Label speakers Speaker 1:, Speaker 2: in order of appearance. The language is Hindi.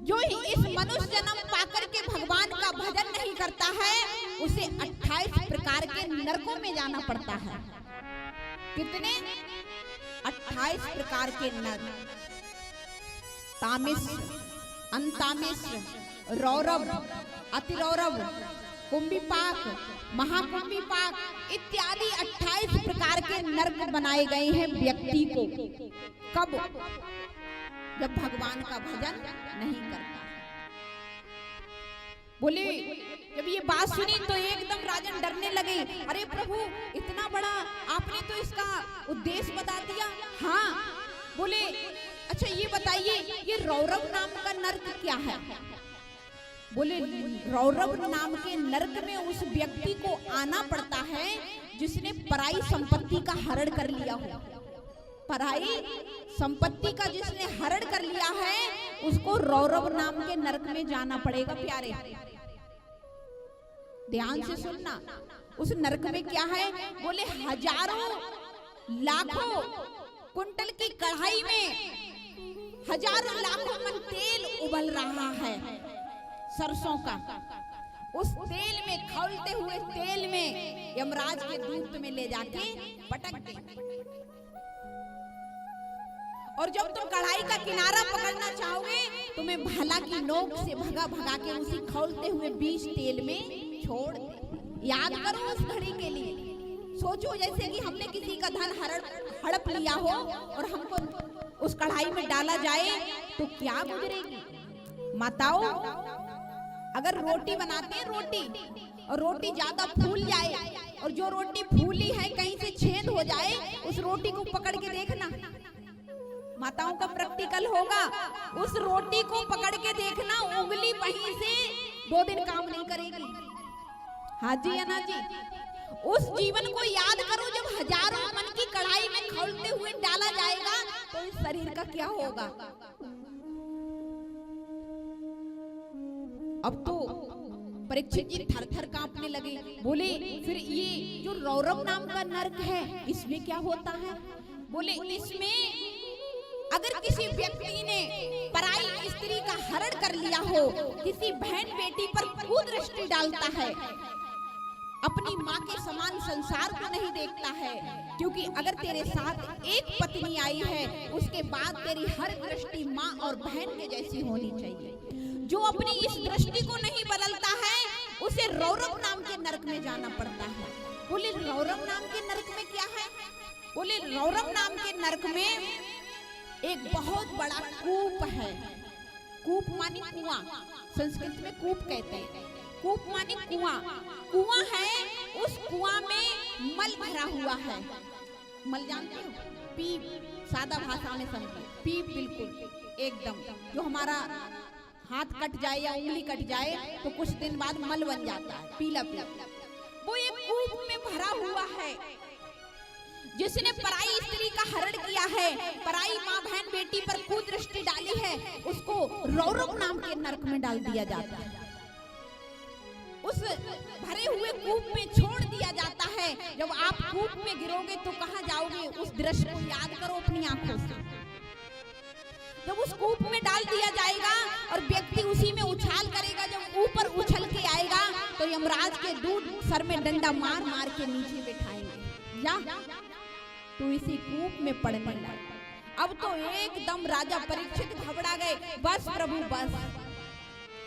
Speaker 1: जो इस मनुष्य जन्म पाकर के भगवान का भजन नहीं करता है उसे 28 प्रकार के नरकों में जाना पड़ता है। कितने? 28 प्रकार के नरक। तामिश्र, अंतामिश्र, रौरव, अतिरौरव, कुंभीपाक, महाकुंभीपाक इत्यादि 28 प्रकार के नरक बनाए गए हैं व्यक्ति को। कब? जब भगवान का भजन नहीं करता। बोले जब ये बात सुनी तो एकदम राजन डरने लगे। अरे प्रभु, इतना बड़ा आपने तो इसका उद्देश्य बता दिया। हाँ। बोले अच्छा ये बताइए, ये रौरव नाम का नरक क्या है? बोले रौरव नाम के नरक में उस व्यक्ति को आना पड़ता है जिसने पराई संपत्ति का हरण कर लिया हो। पराई संपत्ति का जिसने हरण कर लिया है उसको रौरव नाम के नरक में जाना पड़ेगा। प्यारे ध्यान से सुनना, उस नरक में क्या है? बोले हजारों लाखों कुंटल की कढ़ाई में हजारों लाखों मन तेल उबल रहा है सरसों का। उस तेल में, खौलते हुए तेल में यमराज के दूत में ले जाके पटक दे। और जब तुम कढ़ाई का किनारा पकड़ना चाहोगे तुम्हें भाला की नोक से भगा भगा के उसी खौलते हुए बीच तेल में छोड़ दे। याद करो उस घड़ी के लिए। सोचो जैसे कि हमने किसी का धन हड़प लिया हो और हमको उस कढ़ाई में डाला जाए तो क्या गुजरेगी। माताओं, अगर रोटी बनाते हैं रोटी और रोटी ज्यादा फूल जाए और जो रोटी फूली है कहीं से छेद हो जाए, उस रोटी को पकड़ के देखना। माताओं का प्रैक्टिकल होगा। उस रोटी को पकड़ के देखना, उंगली वहीं से 2 दिन काम नहीं करेगी। हाँ जी या ना जी? उस जीवन को याद करो जब हजारों मन की कढ़ाई में खौलते हुए डाला जाएगा तो इस शरीर का क्या होगा। अब तो परीक्षित जी थर थर कांपने लगे। बोले फिर ये जो रौरव नाम का नरक है इसमें क्या होता है? बोले इसमें अगर किसी व्यक्ति ने पराई स्त्री का हरण कर लिया हो, किसी बहन बेटी पर कुदृष्टि डालता है, अपनी माँ के समान संसार को नहीं देखता है, क्योंकि अगर तेरे साथ एक पत्नी आई है उसके बाद तेरी हर दृष्टि माँ और बहन के जैसी होनी चाहिए। जो अपनी इस दृष्टि को नहीं बदलता है उसे रौरव नाम के नरक में जाना पड़ता है। बोले रौरव नाम के नरक में क्या है? बोले रौरव नाम के नरक में एक बहुत बड़ा कूप है। कूप माने कुआं, संस्कृत में कूप कहते हैं। कूप माने कुआं। कुआं है, उस कुआं में मल भरा हुआ है। मल जानते हो? पीप, सादा भाषा में समझो। पीप बिल्कुल एकदम, जो हमारा हाथ कट जाए या उंगली कट जाए तो कुछ दिन बाद मल बन जाता है, पीला पीला। वो एक कूप में भरा हुआ है। जिसने पराई स्त्री का हरण किया है, पराई माँ बहन बेटी पर कुदृष्टि डाली है, उसको रौरव नाम के नरक में डाल दिया जाता है। उस भरे हुए कूप में छोड़ दिया जाता है। जब आप कूप में गिरोगे तो कहाँ जाओगे? उस दृश्य को याद करो अपनी आंखों से। जब उस कूप में डाल दिया जाएगा और व्यक्ति उसी में उछाल करेगा, जब ऊपर उछल के आएगा तो यमराज के दूत सर में डंडा मार मार के नीचे बिठाएंगे या तो इसी कूप में पड़ने लगा। अब तो एकदम राजा परीक्षित घबरा गए। बस प्रभु बस,